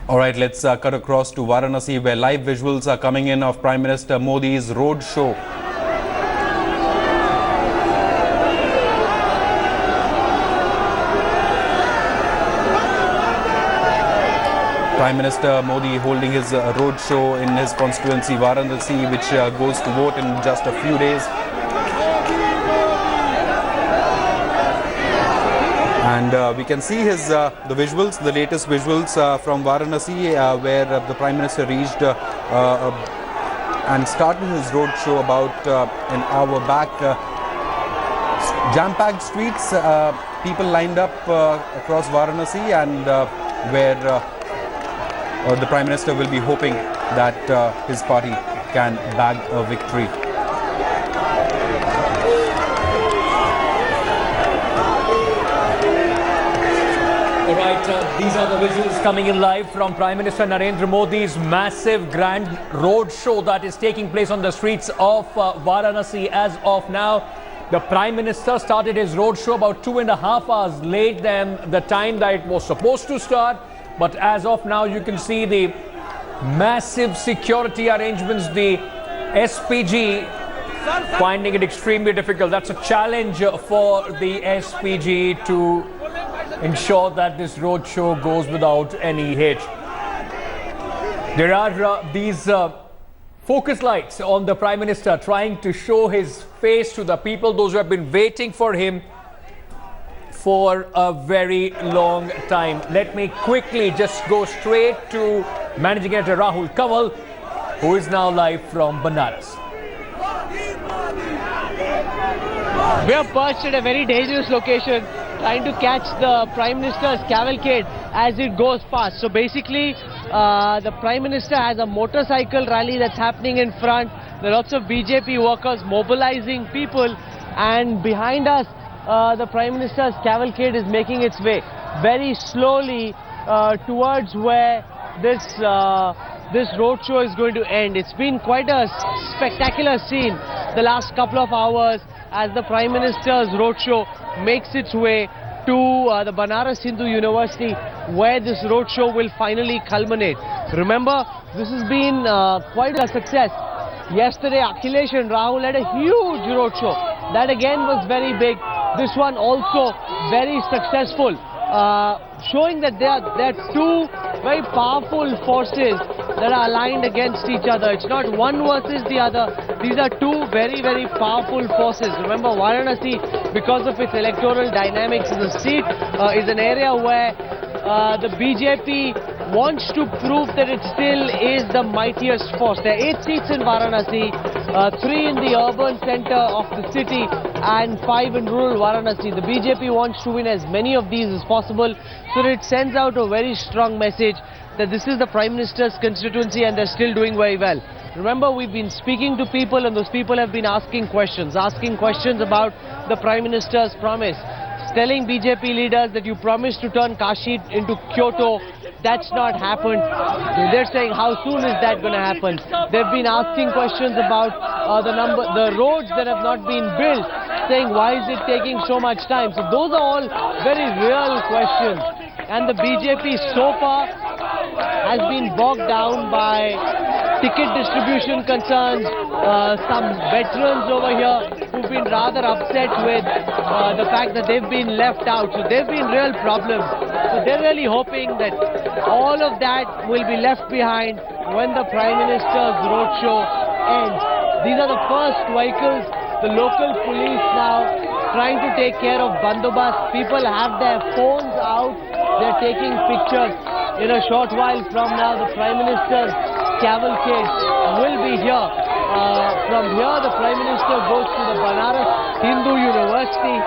All right, let's cut across to Varanasi, where live visuals are coming in of Prime Minister Modi's road show. Prime Minister Modi holding his road show in his constituency Varanasi, which goes to vote in just a few days. And we can see his the visuals, the latest visuals from Varanasi, where the Prime Minister reached and started his road show about an hour back. Jam-packed streets, people lined up across Varanasi, and where the Prime Minister will be hoping that his party can bag a victory. All right, these are the visuals coming in live from Prime Minister Narendra Modi's massive grand road show that is taking place on the streets of Varanasi as of now. The Prime Minister started his road show about 2.5 hours late than the time that it was supposed to start. But as of now, you can see the massive security arrangements, the SPG finding it extremely difficult. That's a challenge for the SPG to ensure that this road show goes without any hitch. There are these focus lights on the Prime Minister trying to show his face to the people, those who have been waiting for him for a very long time. Let me quickly just go straight to Managing Editor Rahul Kanwal, who is now live from Banaras. We are perched at a very dangerous location, trying to catch the Prime Minister's cavalcade as it goes past. So basically, the Prime Minister has a motorcycle rally that's happening in front. There are lots of BJP workers mobilizing people, and behind us, the Prime Minister's cavalcade is making its way very slowly towards where this roadshow is going to end. It's been quite a spectacular scene the last couple of hours as the Prime Minister's roadshow makes its way to the Banaras Hindu University, where this roadshow will finally culminate. Remember, this has been quite a success. Yesterday, Akhilesh and Rahul had a huge roadshow. That again was very big. This one also very successful, showing that there are two very powerful forces that are aligned against each other. It's not one versus the other. These are two very, very powerful forces. Remember, Varanasi, because of its electoral dynamics, is an area where the BJP wants to prove that it still is the mightiest force. There are 8 seats in Varanasi, 3 in the urban center of the city and 5 in rural Varanasi. The BJP wants to win as many of these as possible, so that it sends out a very strong message that this is the Prime Minister's constituency and they're still doing very well. Remember, we've been speaking to people, and those people have been asking questions about the Prime Minister's promise, telling BJP leaders that you promised to turn Kashi into Kyoto. That's not happened. They're saying, how soon is that going to happen? They've been asking questions about the roads that have not been built, saying, why is it taking so much time? So those are all very real questions. And the BJP so far has been bogged down by ticket distribution concerns. Some veterans over here who've been rather upset with the fact that they've been left out. So there've been real problems. So they're really hoping that all of that will be left behind when the Prime Minister's roadshow ends. These are the first vehicles. The local police now trying to take care of bandobast. People have their phones out. They're taking pictures. In a short while from now, the Prime Minister's cavalcade will be here. From here, the Prime Minister goes to the Banaras Hindu University.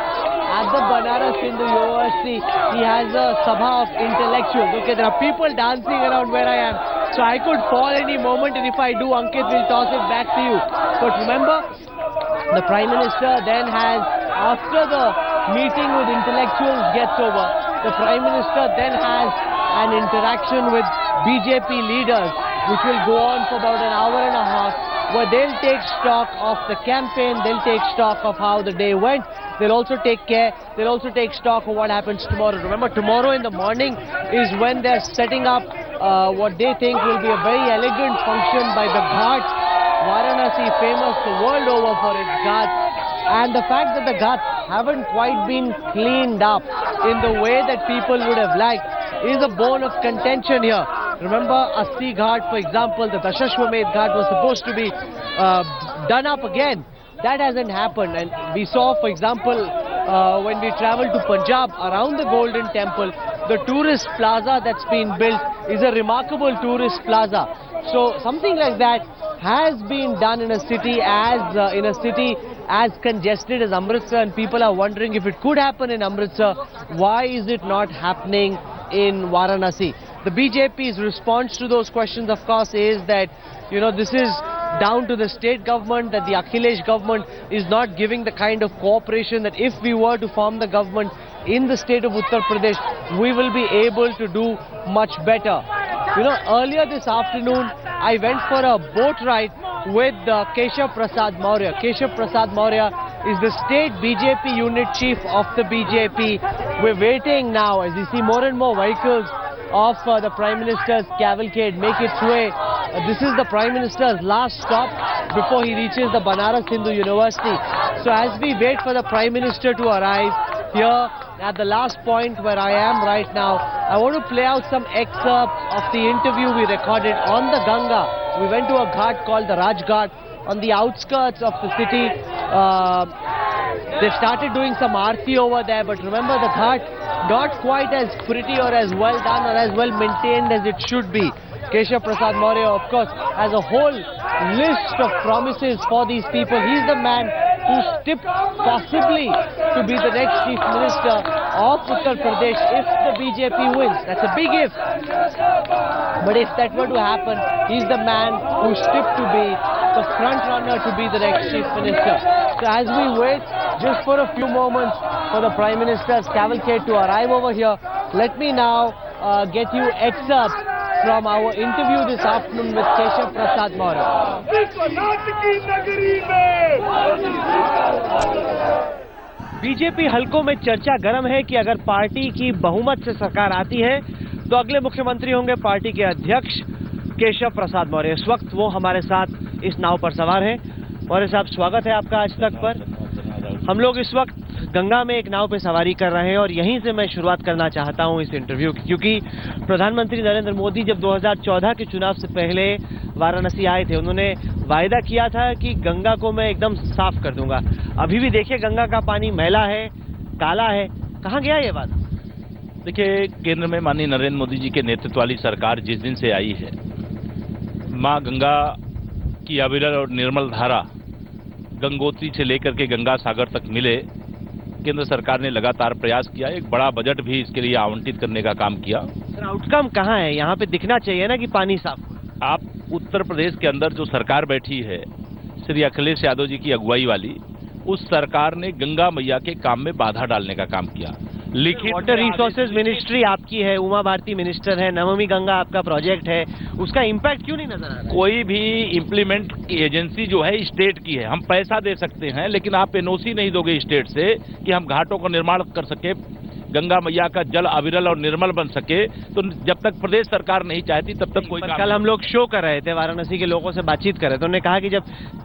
At the Banaras Hindu University, he has a sabha of intellectuals. Okay, there are people dancing around where I am. So I could fall any moment, and if I do, Ankit will toss it back to you. But remember, the Prime Minister then has, after the meeting with intellectuals gets over, the Prime Minister then has an interaction with BJP leaders, which will go on for about an hour and a half, where they'll take stock of the campaign, they'll take stock of how the day went, they'll also take stock of what happens tomorrow. Remember, tomorrow in the morning is when they're setting up what they think will be a very elegant function by the Ghats. Varanasi famous the world over for its Ghats, and the fact that the Ghats haven't quite been cleaned up in the way that people would have liked is a bone of contention here. Remember, Asti Ghat, for example, the Dashashwamedh Ghat was supposed to be done up again. That hasn't happened, and we saw, for example, when we traveled to Punjab around the Golden Temple, the tourist plaza that's been built is a remarkable tourist plaza. So something like that has been done in a city as congested as Amritsar, and people are wondering if it could happen in Amritsar, why is it not happening in Varanasi? The BJP's response to those questions, of course, is that, you know, this is down to the state government, that the Akhilesh government is not giving the kind of cooperation that if we were to form the government in the state of Uttar Pradesh, we will be able to do much better. You know, earlier this afternoon, I went for a boat ride with Keshav Prasad Maurya. Keshav Prasad Maurya is the state BJP unit chief of the BJP. We're waiting now as we see more and more vehicles of the Prime Minister's cavalcade make its way. This is the Prime Minister's last stop before he reaches the Banaras Hindu University. So as we wait for the Prime Minister to arrive here at the last point where I am right now, I want to play out some excerpts of the interview we recorded on the Ganga. We went to a ghat called the Raj Ghat on the outskirts of the city. They started doing some aarti over there, but remember, the ghat not quite as pretty or as well done or as well maintained as it should be. Keshav Prasad Maurya, of course, has a whole list of promises for these people. He's the man who's tipped possibly to be the next Chief Minister of Uttar Pradesh if the BJP wins. That's a big if. But if that were to happen, he's the man who's tipped to be the front runner to be the next Chief Minister. So as we wait just for a few moments for the Prime Minister's cavalcade to arrive over here, let me now get you excerpts from our interview this afternoon with Keshav Prasad Maurya. BJP हलकों में चर्चा गर्म है कि अगर party की बहुमत से सरकार आती है तो अगले मुख्यमंत्री होंगे पार्टी के अध्यक्ष केशव प्रसाद मौर्य। इस वक्त वो हमारे साथ इस नाव पर सवार हैं। मौर्य साहब, स्वागत है आपका आज तक पर। हम लोग इस वक्त गंगा में एक नाव पे सवारी कर रहे हैं और यहीं से मैं शुरुआत करना चाहता हूं इस इंटरव्यू की, क्योंकि प्रधानमंत्री नरेंद्र मोदी जब 2014 के चुनाव से पहले वाराणसी आए थे, उन्होंने वायदा किया था कि गंगा को मैं एकदम साफ कर दूंगा। अभी भी देखिए, गंगा का पानी मैला है, काला है। कहाँ गया ये वादा? देखिए, केंद्र में माननीय नरेंद्र मोदी जी के नेतृत्व वाली सरकार जिस दिन से आई है, माँ गंगा की अविरल और निर्मल धारा गंगोत्री से लेकर के गंगा सागर तक मिले, केंद्र सरकार ने लगातार प्रयास किया। एक बड़ा बजट भी इसके लिए आवंटित करने का काम किया। आउटकम कहाँ है? यहाँ पे दिखना चाहिए ना कि पानी साफ। आप उत्तर प्रदेश के अंदर जो सरकार बैठी है श्री अखिलेश यादव जी की अगुवाई वाली, उस सरकार ने गंगा मैया के काम में बाधा डालने का काम किया। लिखित वाटर रिसोर्सेज मिनिस्ट्री आपकी है, उमा भारती मिनिस्टर है, नमामि गंगा आपका प्रोजेक्ट है, उसका इम्पैक्ट क्यों नहीं नजर आ रहा? कोई भी इम्प्लीमेंट एजेंसी जो है स्टेट की है। हम पैसा दे सकते हैं, लेकिन आप एनओसी नहीं दोगे स्टेट से कि हम घाटों का निर्माण कर सके, गंगा मैया का जल अविरल और निर्मल बन सके। तो जब तक प्रदेश सरकार नहीं चाहती तब तक कोई काम। कल हम लोग शो कर रहे थे, वाराणसी के लोगों से बातचीत कर रहे थे, उन्होंने कहा कि जब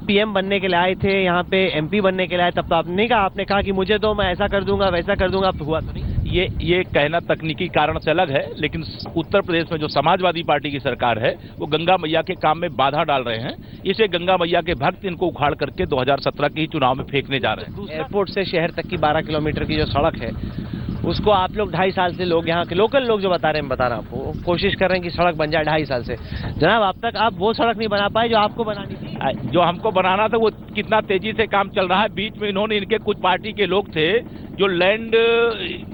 पीएम बनने के लिए आए थे, यहाँ पे एमपी बनने के लिए आए, तब तो आपने कहा, आपने कहा कि मुझे दो, मैं ऐसा कर दूंगा वैसा कर दूंगा। हुआ तो नहीं। ये कहना तकनीकी कारण से अलग है, लेकिन उत्तर प्रदेश में जो समाजवादी पार्टी की सरकार है वो गंगा मैया के काम में बाधा डाल रहे हैं। इसे गंगा मैया के भक्त इनको उखाड़ करके 2017 के ही चुनाव में फेंकने जा रहे हैं। एयरपोर्ट से शहर तक की 12 किलोमीटर की जो सड़क है, उसको आप लोग 2.5 साल से, लोग यहाँ के लोकल लोग जो बता रहे हैं, बता रहा हूँ आपको, कोशिश कर रहे हैं कि सड़क बन जाए 2.5 साल से। जनाब, अब तक आप वो सड़क नहीं बना पाए जो आपको बनानी थी। जो हमको बनाना था वो कितना तेजी से काम चल रहा है। बीच में इन्होंने, इनके कुछ पार्टी के लोग थे जो लैंड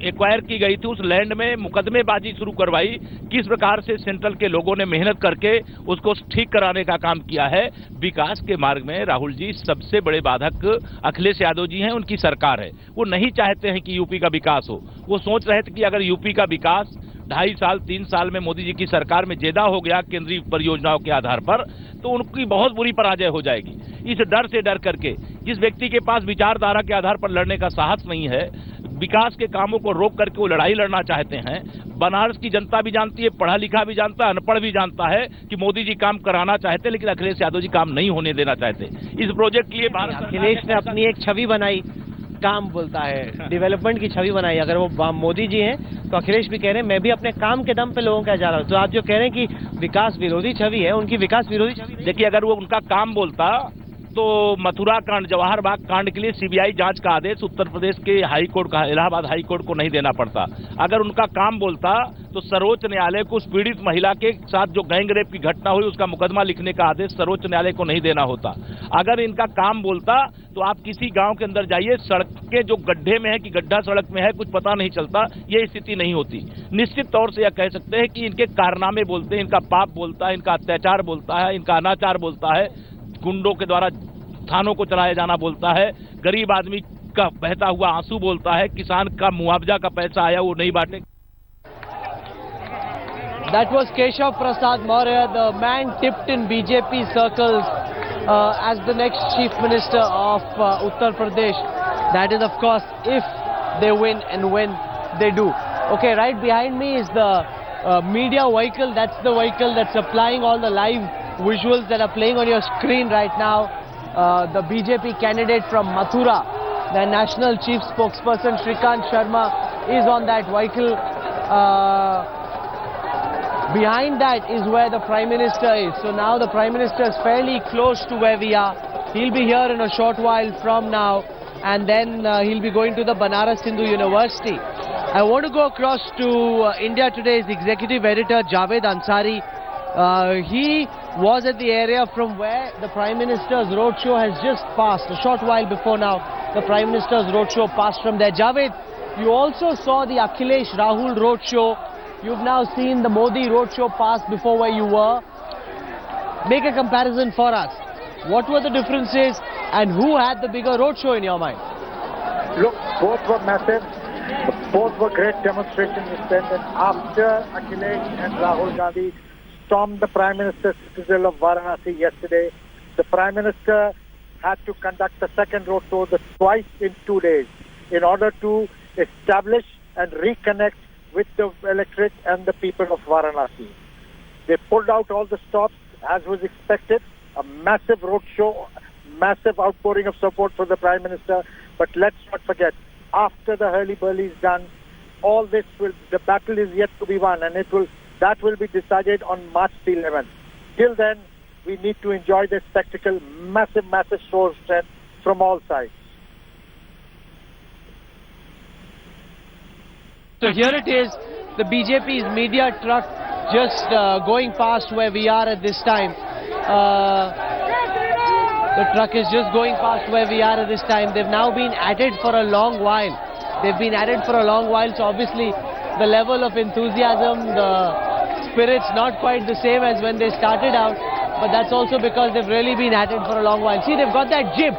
एक्वायर की गई थी, उस लैंड में मुकदमेबाजी शुरू करवाई। किस प्रकार से सेंट्रल के लोगों ने मेहनत करके उसको ठीक कराने का काम किया है। विकास के मार्ग में राहुल जी सबसे बड़े बाधक अखिलेश यादव जी हैं, उनकी सरकार है। वो नहीं चाहते हैं कि यूपी का विकास हो। वो सोच रहे थे कि अगर यूपी का विकास 2.5 साल 3 साल में मोदी जी की सरकार में ज्यादा हो गया केंद्रीय परियोजनाओं के आधार पर, तो उनकी बहुत बुरी पराजय हो जाएगी। इस डर से डर करके, जिस व्यक्ति के पास विचारधारा के आधार पर लड़ने का साहस नहीं है, विकास के कामों को रोक करके वो लड़ाई लड़ना चाहते हैं। बनारस की जनता भी जानती है, पढ़ा लिखा भी जानता है, अनपढ़ भी जानता है कि मोदी जी काम कराना चाहते, लेकिन अखिलेश यादव जी काम नहीं होने देना चाहते। इस प्रोजेक्ट के लिए भारत अखिलेश ने अपनी एक छवि बनाई, काम बोलता है, डेवलपमेंट की छवि बनाई। अगर वो मोदी जी हैं तो अखिलेश भी कह रहे हैं मैं भी अपने काम के दम पे लोगों के जा रहा हूँ। तो आप जो कह रहे हैं कि विकास विरोधी छवि है, उनकी विकास विरोधी छवि। देखिए, अगर वो उनका काम बोलता तो मथुरा कांड, जवाहर बाग कांड के लिए सीबीआई जांच का आदेश उत्तर प्रदेश के हाई कोर्ट का, इलाहाबाद हाई कोर्ट को नहीं देना पड़ता। अगर उनका काम बोलता तो सर्वोच्च न्यायालय को उस पीड़ित महिला के साथ जो गैंग रेप की घटना हुई उसका मुकदमा लिखने का आदेश सर्वोच्च न्यायालय को नहीं देना होता। अगर इनका काम बोलता तो आप किसी गांव के अंदर जाइए, सड़कें जो गड्ढे में है कि गड्ढा सड़क में है कुछ पता नहीं चलता, ये स्थिति नहीं होती। निश्चित तौर से यह कह सकते हैं कि इनके कारनामे बोलते हैं, इनका पाप बोलता है, इनका अत्याचार बोलता है, इनका अनाचार बोलता है, गुंडों के द्वारा थानों को चलाया जाना बोलता है, गरीब आदमी का बहता हुआ आंसू बोलता है, किसान का मुआवजा का पैसा आया वो नहीं बांटे। That was Keshav Prasad Maurya, the man tipped in BJP circles as the next Chief Minister of Uttar Pradesh. That is, of course, if they win and when they do. Okay, right behind me is the media vehicle. That's the vehicle that's supplying all the live visuals that are playing on your screen right now. The BJP candidate from Mathura, the national chief spokesperson Shrikant Sharma, is on that vehicle. Behind that is where the Prime Minister is. So now the Prime Minister is fairly close to where we are. He'll be here in a short while from now, and then he'll be going to the Banaras Hindu University. I want to go across to India Today's executive editor Javed Ansari. He was at the area from where the Prime Minister's roadshow has just passed. A short while before now, the Prime Minister's roadshow passed from there. Javed, you also saw the Akhilesh Rahul roadshow. You've now seen the Modi roadshow pass before where you were. Make a comparison for us. What were the differences and who had the bigger roadshow in your mind? Look, both were massive. Both were great demonstrations. And after Akhilesh and Rahul Gandhi stormed the Prime Minister's citadel of Varanasi yesterday, the Prime Minister had to conduct a second roadshow twice in 2 days in order to establish and reconnect with the electorate and the people of Varanasi. They pulled out all the stops as was expected, a massive roadshow, massive outpouring of support for the Prime Minister. But let's not forget, after the hurly-burly is done, all this the battle is yet to be won, and that will be decided on March the 11th. Till then, we need to enjoy this spectacle, massive show of strength from all sides. So here it is, the BJP's media truck just going past where we are at this time. The truck is just going past where we are at this time. They've now been at it for a long while. So obviously the level of enthusiasm, the spirit's not quite the same as when they started out, but that's also because they've really been at it for a long while. See, they've got that jib.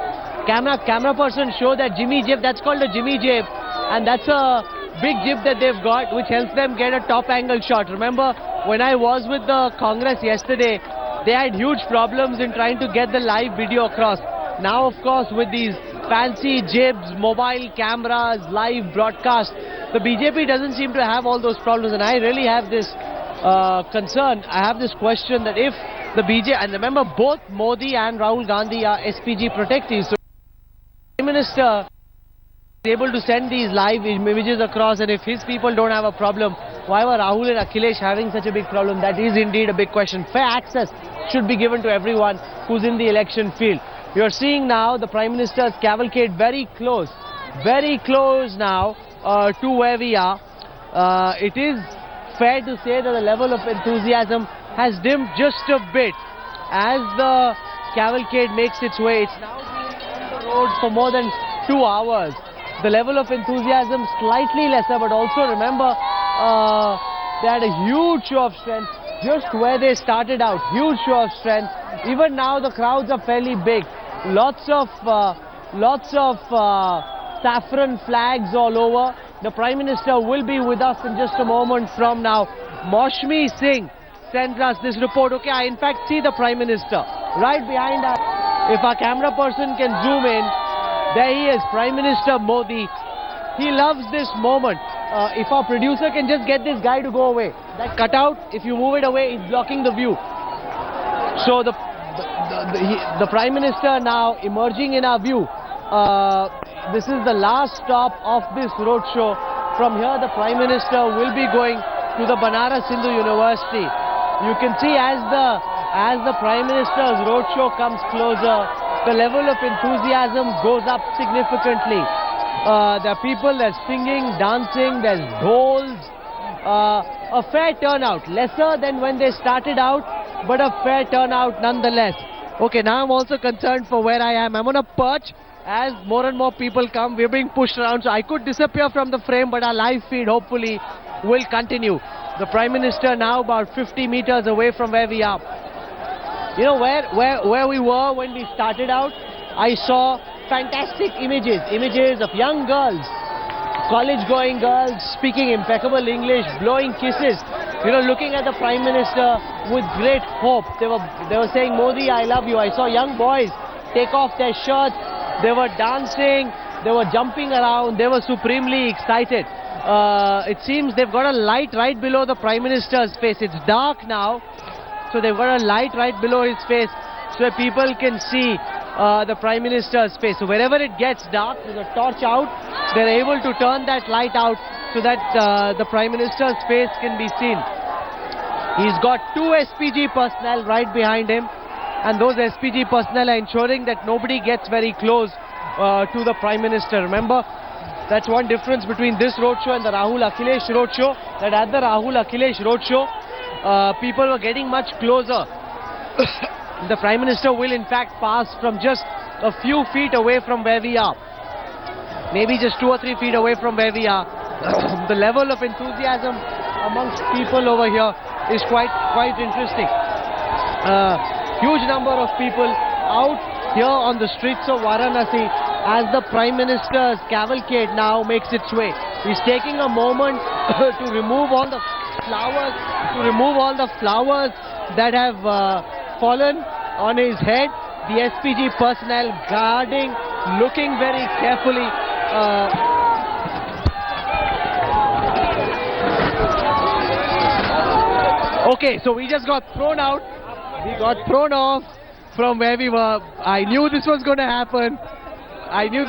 Camera person show that Jimmy jib. That's called a Jimmy jib, and that's a big jib that they've got, which helps them get a top angle shot. Remember, when I was with the Congress yesterday, they had huge problems in trying to get the live video across. Now, of course, with these fancy jibs, mobile cameras, live broadcast, the BJP doesn't seem to have all those problems. And I really have this concern, I have this question that if the BJP, and remember both Modi and Rahul Gandhi are SPG protectees, so the Prime Minister is able to send these live images across, and if his people don't have a problem, why were Rahul and Akhilesh having such a big problem? That is indeed a big question. Fair access should be given to everyone who's in the election field. You're seeing now the Prime Minister's cavalcade very close now to where we are. It is fair to say that the level of enthusiasm has dimmed just a bit as the cavalcade makes its way. It's now been on the road for more than 2 hours. The level of enthusiasm slightly lesser, but also remember they had a huge show of strength just where they started out. Huge show of strength. Even now the crowds are fairly big. Lots of saffron flags all over. The Prime Minister will be with us in just a moment from now. Maushmi Singh sends us this report. Okay, I in fact see the Prime Minister right behind us. If our camera person can zoom in, there he is, Prime Minister Modi. he loves this moment. If our producer can just get this guy to go away. That cutout, if you move it away, it's blocking the view. So the Prime Minister now emerging in our view. This is the last stop of this roadshow. From here, the Prime Minister will be going to the Banaras Hindu University. You can see as the Prime Minister's roadshow comes closer, the level of enthusiasm goes up significantly. There are people, there's singing, dancing, there's dhols. A fair turnout, lesser than when they started out, but a fair turnout nonetheless. Okay, now I'm also concerned for where I am. I'm on a perch. As more and more people come, we're being pushed around, so I could disappear from the frame, but our live feed hopefully will continue. The Prime Minister now about 50 meters away from where we are. You know where we were when we started out? I saw fantastic images of young girls, college-going girls speaking impeccable English, blowing kisses, you know, looking at the Prime Minister with great hope. They were saying, Modi, I love you. I saw young boys take off their shirts. They were dancing, they were jumping around, they were supremely excited. It seems they've got a light right below the Prime Minister's face. It's dark now, so they've got a light right below his face so that people can see the Prime Minister's face. So wherever it gets dark, there's a torch out, they're able to turn that light out so that the Prime Minister's face can be seen. He's got 2 SPG personnel right behind him. And those SPG personnel are ensuring that nobody gets very close to the Prime Minister. Remember, that's one difference between this roadshow and the Rahul Akhilesh roadshow. That at the Rahul Akhilesh roadshow, people were getting much closer. The Prime Minister will in fact pass from just a few feet away from where we are. Maybe just 2 or 3 feet away from where we are. The level of enthusiasm amongst people over here is quite interesting. Huge number of people out here on the streets of Varanasi as the Prime Minister's cavalcade now makes its way. He's taking a moment to remove all the flowers, that have fallen on his head. The SPG personnel guarding, looking very carefully. Okay, so we just got thrown out. We got thrown off from where we were. I knew this was going to happen.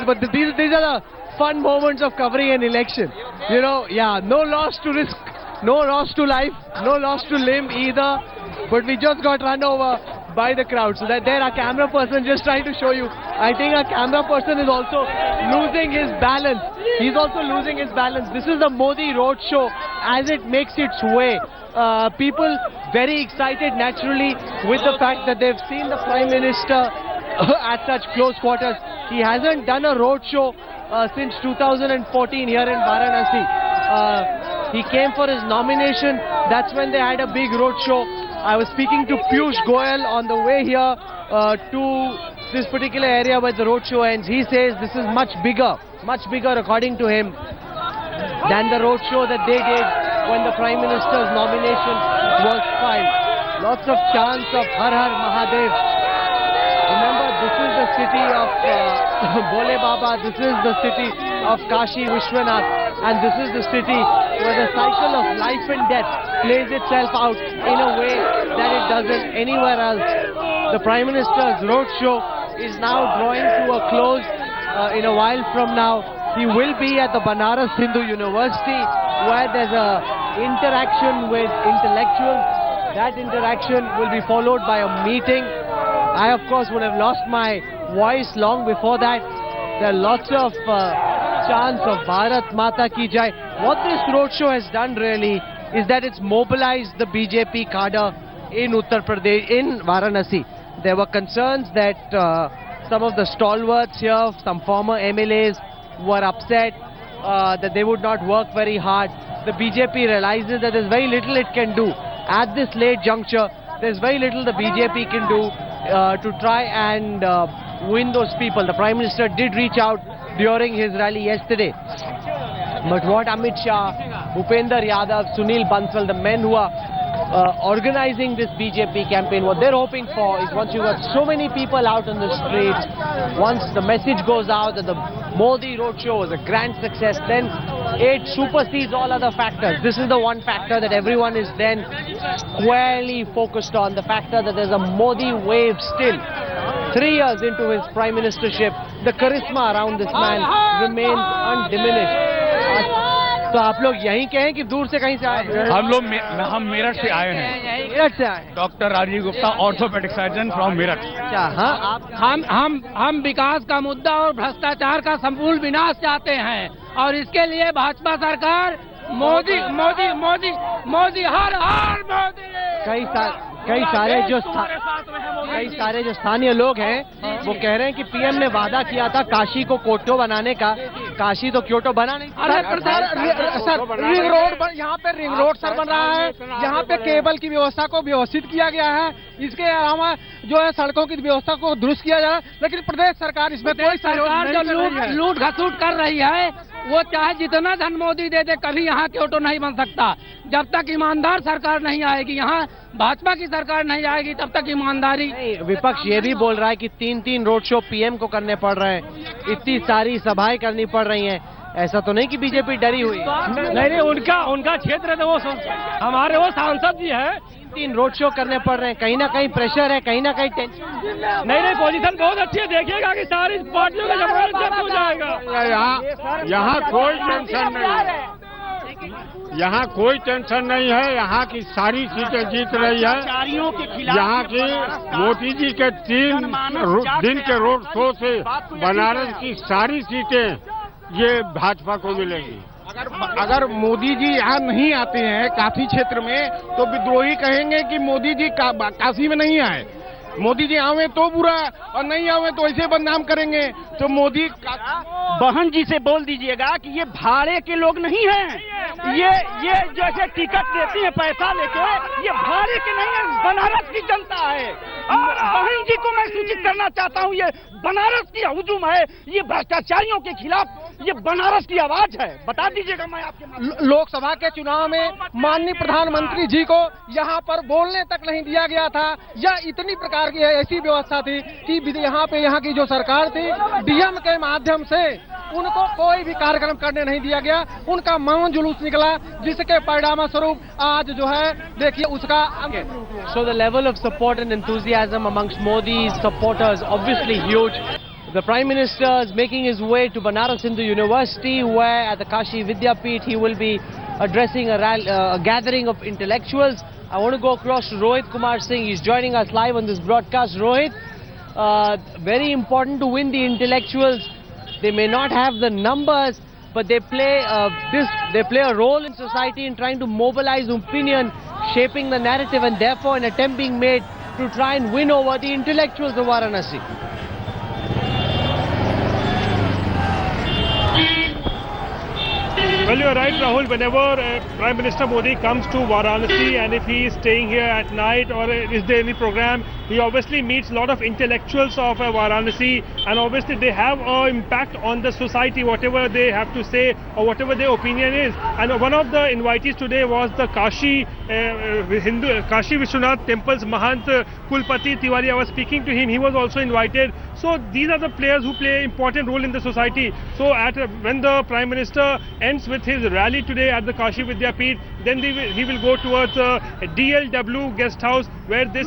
But these are the fun moments of covering an election. You know, yeah, no loss to risk, no loss to life, no loss to limb either. But we just got run over by the crowd. So that there, our camera person just trying to show you. I think our camera person is also losing his balance. He's also losing his balance. This is the Modi roadshow as it makes its way. People very excited naturally with the fact that they've seen the Prime Minister at such close quarters. He hasn't done a roadshow since 2014 here in Varanasi. He came for his nomination. That's when they had a big roadshow. I was speaking to Piyush Goyal on the way here to this particular area where the roadshow ends. He says this is much bigger according to him than the roadshow that they did when the Prime Minister's nomination was filed. Lots of chants of Har Har Mahadev. Remember, this is the city of Bole Baba, this is the city of Kashi Vishwanath, and this is the city where the cycle of life and death plays itself out in a way that it doesn't anywhere else. The Prime Minister's roadshow is now drawing to a close. In a while from now, he will be at the Banaras Hindu University, where there's a interaction with intellectuals. That interaction will be followed by a meeting. I, of course, would have lost my voice long before that. There are lots of chants of Bharat Mata Ki Jai. What this roadshow has done really is that it's mobilized the BJP cadre in Uttar Pradesh, in Varanasi. There were concerns that some of the stalwarts here, some former MLAs, were upset that they would not work very hard. The BJP realizes that there's very little it can do. At this late juncture, there's very little the BJP can do to try and win those people. The Prime Minister did reach out during his rally yesterday. But what Amit Shah, Bhupender Yadav, Sunil Bansal, the men who are organizing this BJP campaign, what they're hoping for is once you've got so many people out on the streets, once the message goes out that the Modi roadshow was a grand success. Then it supersedes all other factors. This is the one factor that everyone is then squarely focused on, the factor that there's a Modi wave still. 3 years into his prime ministership, the charisma around this man remains undiminished. तो आप लोग यहीं के हैं कि दूर से कहीं से आए हैं? हम मेरठ से आए हैं। मेरठ से आए हैं। Doctor Rajiv Gupta, orthopedic surgeon from Meerut. अच्छा, हाँ, आप हम विकास का मुद्दा और भ्रष्टाचार का संपूर्ण विनाश चाहते हैं और इसके लिए भाजपा सरकार मोदी मोदी मोदी मोदी हर हर मोदी। कई सारे जो स्थानीय लोग हैं वो कह रहे हैं कि पीएम ने वादा किया था काशी को क्योटो बनाने का। काशी तो क्योटो बना नहीं। सर, रिंग रोड, यहाँ पे रिंग रोड सर बन रहा है, यहाँ पे केबल की व्यवस्था को व्यवस्थित किया गया है, इसके अलावा जो है सड़कों की व्यवस्था को दुरुस्त किया जा रहा है, लेकिन प्रदेश सरकार इसमें कोई सरकार जो लूट घसूट कर रही है, वो चाहे जितना धन मोदी दे दे, कभी यहाँ क्योटो नहीं बन सकता। जब तक ईमानदार सरकार नहीं आएगी, यहाँ भाजपा की सरकार नहीं आएगी, तब तक ईमानदारी। विपक्ष ये भी बोल रहा है कि 3-3 रोड शो पीएम को करने पड़ रहे हैं, इतनी सारी सभाएं करनी पड़ रही हैं। ऐसा तो नहीं कि बीजेपी डरी हुई? नहीं, उनका क्षेत्र तो वो हमारे वो सांसद जी है। 3 रोड शो करने पड़ रहे हैं, कहीं ना कहीं प्रेशर है, कहीं ना कहीं टेंशन। नहीं, पोजीशन बहुत अच्छी है, देखिएगा कि सारी पार्टियों का जबरदस्त हो जाएगा। यहाँ कोई टेंशन नहीं है, यहाँ कोई टेंशन नहीं है। यहाँ की सारी सीटें जीत रही है। यहाँ की मोदी जी के 3 दिन के रोड शो से बनारस की सारी सीटें ये भाजपा को मिलेगी। अगर मोदी जी यहाँ नहीं आते हैं काशी क्षेत्र में, तो विद्रोही कहेंगे कि मोदी जी काशी में नहीं आए। मोदी जी आवे तो बुरा और नहीं आवे तो ऐसे बदनाम करेंगे। तो मोदी बहन जी से बोल दीजिएगा कि ये भाड़े के लोग नहीं हैं, ये जैसे टिकट देती है पैसा लेके, ये भाड़े के नहीं है, बनारस की जनता है। और बहन जी को मैं सूचित करना चाहता हूँ, ये बनारस की हुजूम है, ये भ्रष्टाचारियों के खिलाफ ये बनारस की आवाज है। बता दीजिएगा। मैं आपके लोकसभा के चुनाव में माननीय प्रधानमंत्री जी को यहाँ पर बोलने तक नहीं दिया गया था, या इतनी प्रकार की ऐसी व्यवस्था थी कि यहाँ की जो सरकार थी, डीएम के माध्यम से उनको कोई भी कार्यक्रम करने नहीं दिया गया। उनका मौन जुलूस निकला, जिसके परिणाम स्वरूप आज जो है देखिए उसका। So the level of support and enthusiasm amongst Modi's supporters obviously huge. The Prime Minister is making his way to Banaras Hindu University, where at the Kashi Vidyapeeth he will be addressing a gathering of intellectuals. I want to go across to Rohit Kumar Singh. He's joining us live on this broadcast. Rohit, very important to win the intellectuals. They may not have the numbers, but they play a role in society in trying to mobilize opinion, shaping the narrative, and therefore an attempt being made to try and win over the intellectuals of Varanasi. Well, you're right, Rahul. Whenever Prime Minister Modi comes to Varanasi, and if he is staying here at night or is there any program, he obviously meets a lot of intellectuals of Varanasi, and obviously they have an impact on the society, whatever they have to say or whatever their opinion is. And one of the invitees today was the Kashi Vishwanath Temple's Mahant Kulpati Tiwari. I was speaking to him. He was also invited. So these are the players who play an important role in the society. So when the Prime Minister ends with his rally today at the Kashi Vidyapeeth, then he will go towards DLW guest house, where this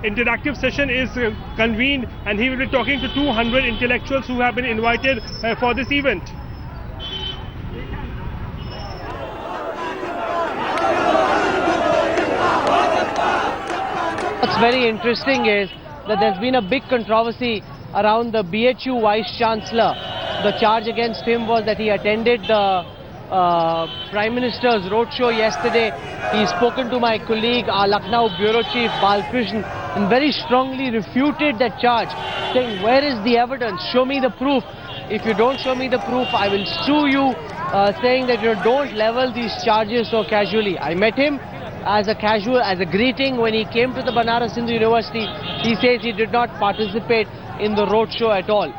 interactive session is convened, and he will be talking to 200 intellectuals who have been invited for this event. What's very interesting is that there's been a big controversy around the BHU Vice Chancellor. The charge against him was that he attended the Prime Minister's roadshow yesterday. He's spoken to my colleague, our Lucknow Bureau Chief Balkrishnan, and very strongly refuted that charge, saying, where is the evidence? Show me the proof. If you don't show me the proof, I will sue you, saying that you don't level these charges so casually. I met him as a greeting when he came to the Banaras Hindu University. He says he did not participate in the roadshow at all.